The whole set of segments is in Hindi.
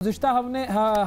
गुज़िश्ता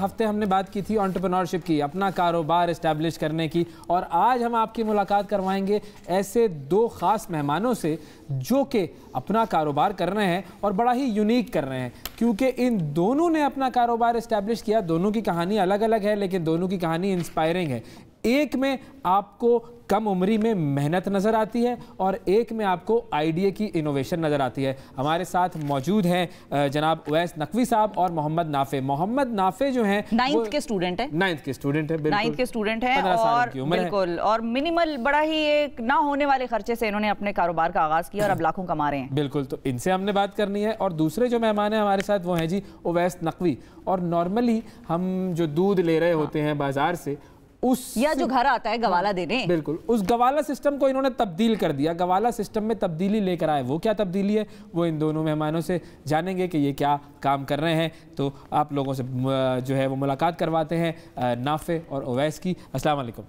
हफ्ते हमने बात की थी एंटरप्रेन्योरशिप की, अपना कारोबार इस्टेब्लिश करने की, और आज हम आपकी मुलाकात करवाएंगे ऐसे दो ख़ास मेहमानों से जो कि अपना कारोबार कर रहे हैं और बड़ा ही यूनिक कर रहे हैं, क्योंकि इन दोनों ने अपना कारोबार इस्टेब्लिश किया। दोनों की कहानी अलग अलग है, लेकिन दोनों की कहानी इंस्पायरिंग है। एक में आपको कम उम्री में मेहनत नज़र आती है और एक में आपको आइडिया की इनोवेशन नज़र आती है। हमारे साथ मौजूद हैं जनाब उवैस नकवी साहब और मोहम्मद नाफे। मोहम्मद नाफे जो हैं 9th के स्टूडेंट हैं। 9th के स्टूडेंट हैं, बिल्कुल 9th के स्टूडेंट हैं 15 साल और की उम्र बिल्कुल है। और मिनिमल बड़ा ही एक ना होने वाले खर्चे से इन्होंने अपने कारोबार का आगाज़ किया और अब लाखों कमा रहे हैं। बिल्कुल, तो इनसे हमने बात करनी है। और दूसरे जो मेहमान हैं हमारे साथ वो हैं जी उवैस नकवी। और नॉर्मली हम जो दूध ले रहे होते हैं बाजार से, उस या जो घर आता है गवाला देने, बिल्कुल उस गवाला सिस्टम को इन्होंने तब्दील कर दिया। गवाला सिस्टम में तब्दीली लेकर आए। वो क्या तब्दीली है वो इन दोनों मेहमानों से जानेंगे कि ये क्या काम कर रहे हैं। तो आप लोगों से जो है वो मुलाकात करवाते हैं नाफे और उवैस की। अस्सलाम वालेकुम।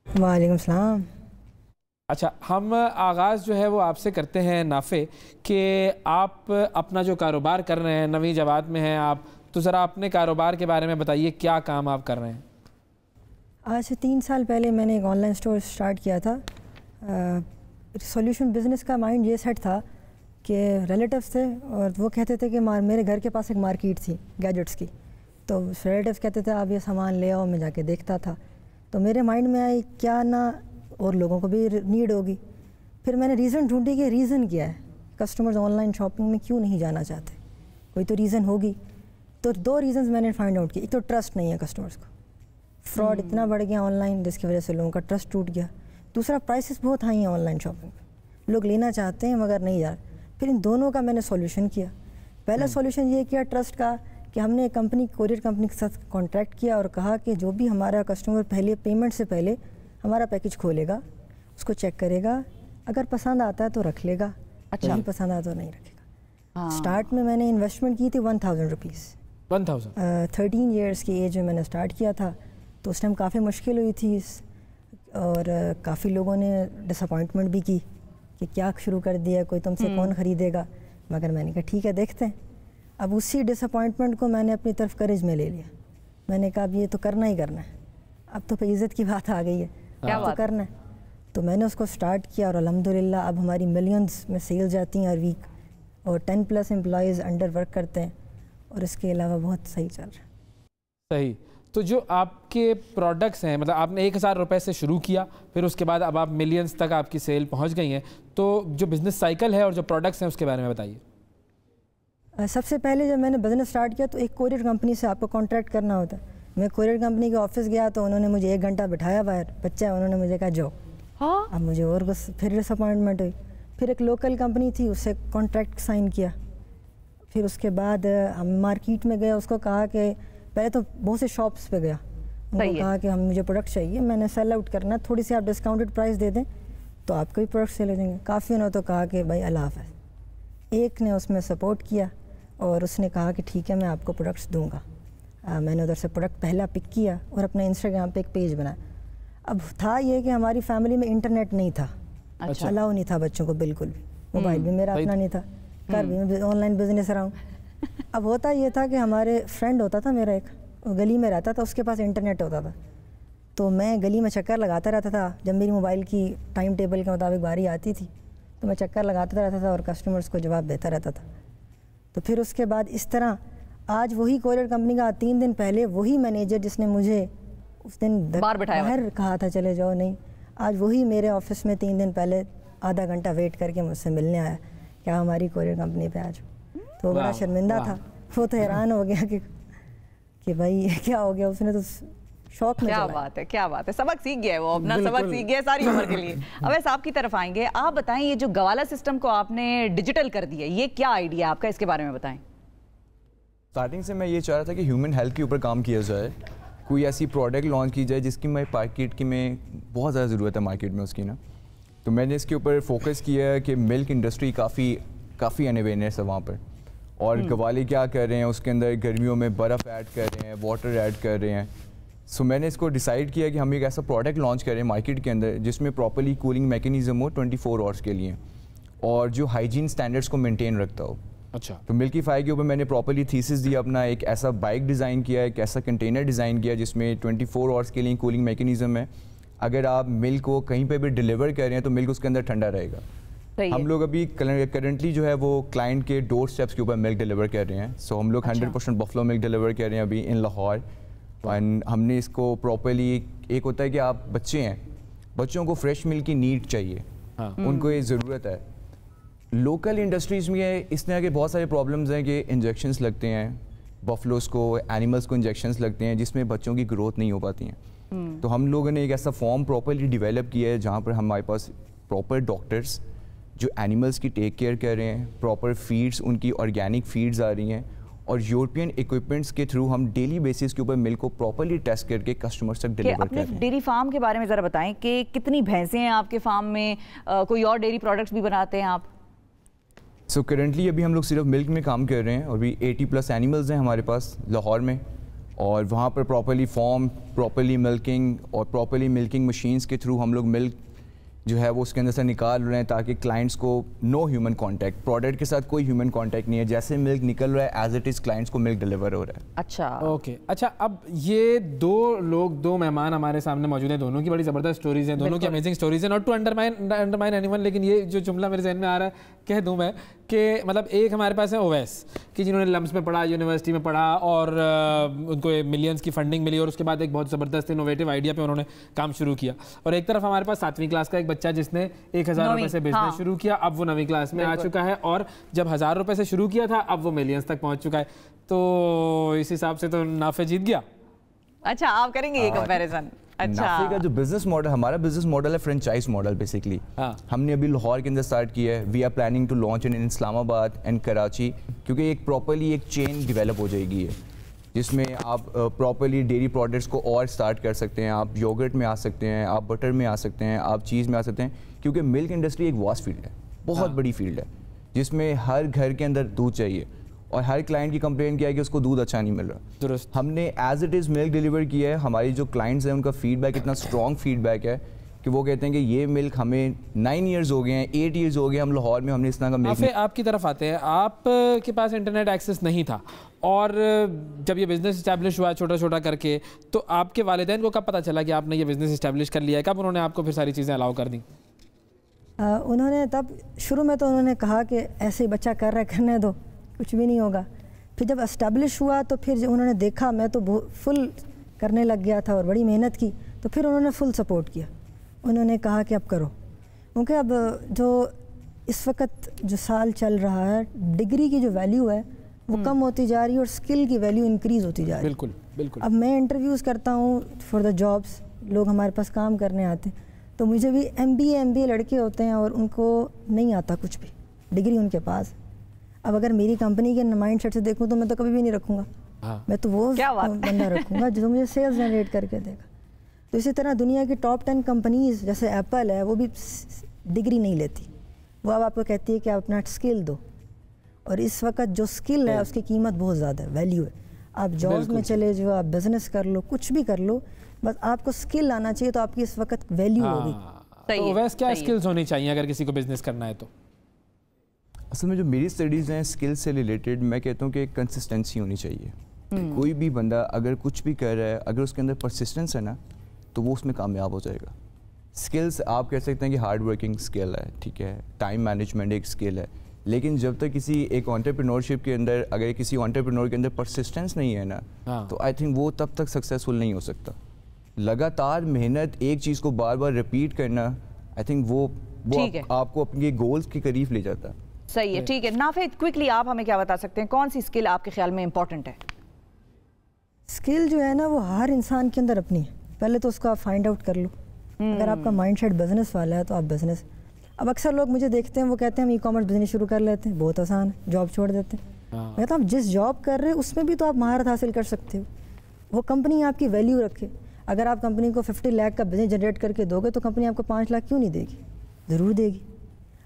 वालेकुम सलाम। अच्छा, हम आगाज़ जो है वो आपसे करते हैं नाफे कि आप अपना जो कारोबार कर रहे हैं, नवी जमात में हैं आप, तो ज़रा अपने कारोबार के बारे में बताइए, क्या काम आप कर रहे हैं? आज से 3 साल पहले मैंने एक ऑनलाइन स्टोर स्टार्ट किया था। सॉल्यूशन बिज़नेस का माइंड ये सेट था कि रिलेटिव्स थे और वो कहते थे कि मेरे घर के पास एक मार्केट थी गैजेट्स की, तो रिलेटिव्स कहते थे आप ये सामान ले आओ। मैं जाके देखता था, तो मेरे माइंड में आई क्या ना और लोगों को भी नीड होगी। फिर मैंने रीज़न ढूंढी कि रीज़न क्या है, कस्टमर्स ऑनलाइन शॉपिंग में क्यों नहीं जाना चाहते, कोई तो रीज़न होगी। तो 2 रीज़न्स मैंने फाइंड आउट किए। एक तो ट्रस्ट नहीं है कस्टमर्स को, फ्रॉड इतना बढ़ गया ऑनलाइन जिसकी वजह से लोगों का ट्रस्ट टूट गया। दूसरा प्राइसेस बहुत हाई हैं ऑनलाइन शॉपिंग पे, लोग लेना चाहते हैं मगर नहीं जा। फिर इन दोनों का मैंने सॉल्यूशन किया। पहला सॉल्यूशन ये किया ट्रस्ट का कि हमने एक कंपनी, कोरियर कंपनी के साथ कॉन्ट्रैक्ट किया और कहा कि जो भी हमारा कस्टमर पहले पेमेंट से पहले हमारा पैकेज खोलेगा, उसको चेक करेगा, अगर पसंद आता है तो रख लेगा, नहीं पसंद आता तो नहीं रखेगा। स्टार्ट में मैंने इन्वेस्टमेंट की थी 1000 रुपीज़। 13 ईयर्स की एज में मैंने स्टार्ट किया था, तो उस टाइम काफ़ी मुश्किल हुई थी और काफ़ी लोगों ने डिसअपॉइंटमेंट भी की कि क्या शुरू कर दिया, कोई तुमसे कौन ख़रीदेगा। मगर मैंने कहा ठीक है देखते हैं। अब उसी डिसअपॉइंटमेंट को मैंने अपनी तरफ करेज में ले लिया। मैंने कहा अब ये तो करना ही करना है, अब तो इज़्ज़त की बात आ गई है, क्या तो करना है। तो मैंने उसको स्टार्ट किया और अल्हम्दुलिल्लाह अब हमारी मिलियंस में सेल जाती हैं हर वीक और 10+ एम्प्लॉयज़ अंडर वर्क करते हैं और इसके अलावा बहुत सही चल रहा है। सही। तो जो आपके प्रोडक्ट्स हैं, मतलब आपने 1000 रुपये से शुरू किया, फिर उसके बाद अब आप मिलियंस तक आपकी सेल पहुंच गई हैं, तो जो बिज़नेस साइकिल है और जो प्रोडक्ट्स हैं उसके बारे में बताइए। सबसे पहले जब मैंने बिज़नेस स्टार्ट किया तो एक कोरियर कंपनी से आपको कॉन्ट्रैक्ट करना होता है। मैं कोरियर कंपनी के ऑफिस गया तो उन्होंने मुझे 1 घंटा बिठाया बाहर, बच्चा उन्होंने मुझे कहा जाओ। हाँ? अब मुझे और फिर डिसअपॉइंटमेंट हुई। फिर एक लोकल कंपनी थी, उससे कॉन्ट्रैक्ट साइन किया। फिर उसके बाद हम मार्केट में गए, उसको कहा कि पहले तो बहुत से शॉप्स पे गया, उनको कहा कि हम मुझे प्रोडक्ट चाहिए, मैंने सेल आउट करना, थोड़ी सी आप डिस्काउंटेड प्राइस दे दें तो आपको भी प्रोडक्ट सेल हो जाएंगे। काफ़ी ने तो कहा कि भाई अल्लाह हाफ़िज़। एक ने उसमें सपोर्ट किया और उसने कहा कि ठीक है मैं आपको प्रोडक्ट्स दूंगा। मैंने उधर से प्रोडक्ट पहला पिक किया और अपने इंस्टाग्राम पे एक पेज बनाया। अब था ये कि हमारी फैमिली में इंटरनेट नहीं था, अच्छा। अलाउ नहीं था बच्चों को बिल्कुल भी, मोबाइल भी मेरा अपना नहीं था, घर भी मैं ऑनलाइन बिजनेस रहा हूँ। अब होता ये था कि हमारे फ्रेंड होता था मेरा एक, गली में रहता था, उसके पास इंटरनेट होता था, तो मैं गली में चक्कर लगाता रहता था। जब मेरी मोबाइल की टाइम टेबल के मुताबिक बारी आती थी तो मैं चक्कर लगाता रहता था और कस्टमर्स को जवाब देता रहता था। तो फिर उसके बाद इस तरह आज वही कोरियर कंपनी का 3 दिन पहले वही मैनेजर जिसने मुझे उस दिन बाहर कहा था चले जाओ, नहीं, आज वही मेरे ऑफिस में 3 दिन पहले आधा घंटा वेट करके मुझसे मिलने आया, क्या हमारी कोरियर कंपनी पे आज। तो बड़ा शर्मिंदा था, वो तो हैरान हो गया कि भाई क्या हो गया, उसने तो शौक में। क्या बात है, क्या बात है, सबक सीख गया है वो, अपना सबक सीख गया सारी उम्र के लिए। अब ऐसा आपकी तरफ आएंगे, आप बताएं ये जो गवाला सिस्टम को आपने डिजिटल कर दिया, ये क्या आइडिया आपका, इसके बारे में बताएं। स्टार्टिंग से मैं ये चाह रहा था कि ह्यूमन हेल्थ के ऊपर काम किया जाए, कोई ऐसी प्रोडक्ट लॉन्च की जाए जिसकी मैं मार्केट की में बहुत ज़्यादा ज़रूरत है मार्केट में उसकी ना। तो मैंने इसके ऊपर फोकस किया है कि मिल्क इंडस्ट्री काफ़ी अनअवेयरनेस है वहाँ पर, और गवाले क्या कर रहे हैं उसके अंदर गर्मियों में बर्फ़ ऐड कर रहे हैं, वाटर ऐड कर रहे हैं। सो मैंने इसको डिसाइड किया कि हम एक ऐसा प्रोडक्ट लॉन्च करें मार्केट के अंदर जिसमें प्रॉपर्ली कूलिंग मैकेनिज़्म हो 24 आवर्स के लिए और जो हाइजीन स्टैंडर्ड्स को मेंटेन रखता हो। अच्छा। तो मिल्कीफाई के ऊपर मैंने प्रॉपर्ली थीसिस दिया अपना, एक ऐसा बाइक डिज़ाइन किया, एक ऐसा कंटेनर डिज़ाइन किया जिसमें 24 आवर्स के लिए कूलिंग मैकेनिज्म है। अगर आप मिल्क को कहीं पे भी डिलीवर कर रहे हैं तो मिल्क उसके अंदर ठंडा रहेगा। हम लोग अभी करंटली जो है वो क्लाइंट के डोर स्टेप्स के ऊपर मिल्क डिलीवर कर रहे हैं। सो हम लोग 100% बफलो मिल्क डिलीवर कर रहे हैं अभी इन लाहौर। एंड हमने इसको प्रॉपर्ली, एक होता है कि आप बच्चे हैं, बच्चों को फ्रेश मिल्क की नीड चाहिए, उनको ये ज़रूरत है। लोकल इंडस्ट्रीज़ में इस तरह के बहुत सारे प्रॉब्लम्स हैं कि इंजेक्शंस लगते हैं, बफलोस को, एनिमल्स को इंजेक्शंस लगते हैं जिसमें बच्चों की ग्रोथ नहीं हो पाती हैं। तो हम लोगों ने एक ऐसा फॉर्म प्रॉपर्ली डेवलप किया है जहाँ पर हमारे पास प्रॉपर डॉक्टर्स जो एनिमल्स की टेक केयर कर रहे हैं, प्रॉपर फीड्स, उनकी ऑर्गेनिक फीड्स आ रही हैं, और यूरोपियन इक्विपमेंट्स के थ्रू हम डेली बेसिस के ऊपर मिल्क को प्रॉपर्ली टेस्ट करके कस्टमर्स तक डिलीवर कर रहे हैं। डेयरी फार्म के बारे में ज़रा बताएं कि कितनी भैंसें हैं आपके फार्म में, कोई और डेयरी प्रोडक्ट्स भी बनाते हैं आप? सो करेंटली अभी हम लोग सिर्फ मिल्क में काम कर रहे हैं और अभी 80+ एनिमल्स हैं हमारे पास लाहौर में, और वहाँ पर प्रॉपर्ली फॉर्म, प्रॉपर्ली मिल्किंग और प्रॉपर्ली मिल्किंग मशीन्स के थ्रू हम लोग मिल्क जो है वो उसके अंदर से निकाल रहे हैं ताकि क्लाइंट्स को नो ह्यूमन कांटेक्ट, प्रोडक्ट के साथ कोई ह्यूमन कांटेक्ट नहीं है, जैसे मिल्क निकल रहा है एज इट इज़ क्लाइंट्स को मिल्क डिलीवर हो रहा है। अच्छा, ओके। अच्छा, अब ये दो मेहमान हमारे सामने मौजूद हैं, दोनों की बड़ी ज़बरदस्त स्टोरीज हैं, दोनों की अमेजिंग स्टोरीज हैं। नॉट टू अंडरमाइन एनीवन, लेकिन ये जो जुमला मेरे जहन में आ रहा है कह दूं मैं कि मतलब एक हमारे पास है ओवैस कि जिन्होंने लम्स में पढ़ा, यूनिवर्सिटी में पढ़ा और उनको मिलियंस की फंडिंग मिली और उसके बाद एक बहुत ज़बरदस्त इनोवेटिव आइडिया पे उन्होंने काम शुरू किया। और एक तरफ हमारे पास 7वीं क्लास का एक बच्चा जिसने 1000 रुपये से बिजनेस शुरू किया, अब वो 9वीं क्लास में आ चुका है, और जब 1000 रुपये से शुरू किया था अब वो मिलियंस तक पहुंच चुका है। तो इस हिसाब से तो नाफे जीत गया। अच्छा, आप करेंगे ये कंपैरिजन? अच्छा, नाफे का जो बिजनेस मॉडल, हमारा बिजनेस मॉडल है फ्रेंचाइज मॉडल बेसिकली। हमने अभी लाहौर के अंदर स्टार्ट किया है। We are planning to launch in Islamabad and Karachi, क्योंकि एक प्रॉपर्ली एक चेन डेवलप हो जाएगी है जिसमें आप प्रॉपर्ली डेयरी प्रोडक्ट्स को और स्टार्ट कर सकते हैं। आप योगर्ट में आ सकते हैं, आप बटर में आ सकते हैं, आप चीज़ में आ सकते हैं, क्योंकि मिल्क इंडस्ट्री एक वास्ट फील्ड है, बहुत बड़ी फील्ड है जिसमें हर घर के अंदर दूध चाहिए और हर क्लाइंट की कंप्लेंट किया है कि उसको दूध अच्छा नहीं मिल रहा। दुरुस्त। हमने as it is milk deliver किया है। हमारी जो क्लाइंट्स हैं उनका फीडबैक इतना स्ट्रॉन्ग फीडबैक है कि वो कहते हैं कि ये मिल्क हमें 9 ईयर्स हो गए हैं, 8 ईयर्स हो गए, हम लाहौर में हमने इस तरह का मिल्क। आपकी तरफ आते हैं, आप के पास इंटरनेट एक्सेस नहीं था और जब ये बिज़नेस इस्टेब्लिश हुआ छोटा छोटा करके, तो आपके वालिदैन को कब पता चला कि आपने ये बिज़नेस इस्टेब्लिश कर लिया है? कब उन्होंने आपको फिर सारी चीज़ें अलाउ कर दी? उन्होंने तब शुरू में तो उन्होंने कहा कि ऐसे ही बच्चा कर रहा है, करने दो, कुछ भी नहीं होगा। फिर जब इस्टेब्लिश हुआ तो फिर उन्होंने देखा मैं तो फुल करने लग गया था और बड़ी मेहनत की, तो फिर उन्होंने फुल सपोर्ट किया। उन्होंने कहा कि अब करो, क्योंकि अब जो इस वक्त जो साल चल रहा है, डिग्री की जो वैल्यू है वो कम होती जा रही है और स्किल की वैल्यू इंक्रीज़ होती जा रही है। बिल्कुल बिल्कुल। अब मैं इंटरव्यूज़ करता हूँ फॉर द जॉब्स, लोग हमारे पास काम करने आते हैं, तो मुझे भी MBA लड़के होते हैं और उनको नहीं आता कुछ भी, डिग्री उनके पास। अब अगर मेरी कंपनी के माइंड सेट से देखूँ तो मैं तो कभी भी नहीं रखूँगा। मैं तो वो बंदा रखूँगा जो मुझे सेल्स जनरेट करके देगा। तो इसी तरह दुनिया की टॉप 10 कंपनीज़ जैसे एप्पल है, वो भी डिग्री नहीं लेती, वो अब आपको कहती है कि आप अपना स्किल दो। और इस वक्त जो स्किल है उसकी कीमत बहुत ज़्यादा है, वैल्यू है। आप जॉब में चले जाओ, आप बिजनेस कर लो, कुछ भी कर लो, बस आपको स्किल आना चाहिए तो आपकी इस वक्त वैल्यू होगी। तो वैसे क्या स्किल्स होनी चाहिए अगर किसी को बिजनेस करना है? तो असल में जो मेरी स्टडीज़ हैं स्किल से रिलेटेड, मैं कहता हूँ कि कंसिस्टेंसी होनी चाहिए। कोई भी बंदा अगर कुछ भी कर रहा है, अगर उसके अंदर परसिस्टेंस है ना, तो वो उसमें कामयाब हो जाएगा। स्किल्स आप कह सकते हैं कि हार्ड वर्किंग स्किल है, ठीक है, टाइम मैनेजमेंट एक स्किल है, लेकिन जब तक किसी एक एंटरप्रेन्योरशिप के अंदर, अगर किसी एंटरप्रेन्योर के अंदर परसिस्टेंस नहीं है ना, तो आई थिंक वो तब तक सक्सेसफुल नहीं हो सकता। लगातार मेहनत, एक चीज़ को बार बार रिपीट करना, आई थिंक वो आपको अपने गोल्स के करीब ले जाता है। सही है, ठीक है। नाफे, क्विकली आप हमें क्या बता सकते हैं, कौन सी स्किल आपके ख्याल में इंपॉर्टेंट है? स्किल जो है ना वो हर इंसान के अंदर अपनी है, पहले तो उसको आप फाइंड आउट कर लो। अगर आपका माइंडसेट बिजनेस वाला है तो आप बिजनेस। अब अक्सर लोग मुझे देखते हैं, वो कहते हैं हम ई-कॉमर्स बिजनेस शुरू कर लेते हैं, बहुत आसान है, जॉब छोड़ देते हैं। मैं कहता हूँ जिस जॉब कर रहे हैं उसमें भी तो आप महारत हासिल कर सकते हो, वो कंपनी आपकी वैल्यू रखे। अगर आप कंपनी को 50 लाख का बिजनेस जनरेट करके दोगे तो कंपनी आपको 5 लाख क्यों नहीं देगी? ज़रूर देगी।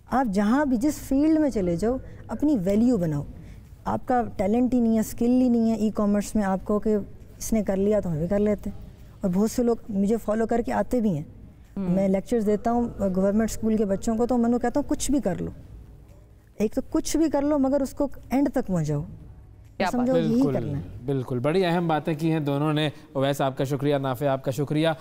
आप जहाँ भी जिस फील्ड में चले जाओ अपनी वैल्यू बनाओ। आपका टैलेंट ही नहीं है, स्किल ही नहीं है ई-कॉमर्स में आपको कि इसने कर लिया तो हम भी कर लेते हैं। और बहुत से लोग मुझे फॉलो करके आते भी हैं। मैं लेक्चर्स देता हूँ गवर्नमेंट स्कूल के बच्चों को, तो मैं उनको कहता हूँ कुछ भी कर लो, एक तो कुछ भी कर लो मगर उसको एंड तक पहुंचाओ, समझो यही करना है। बिल्कुल, बड़ी अहम बातें की हैं दोनों ने। ओवैस आपका शुक्रिया, नाफे आपका शुक्रिया।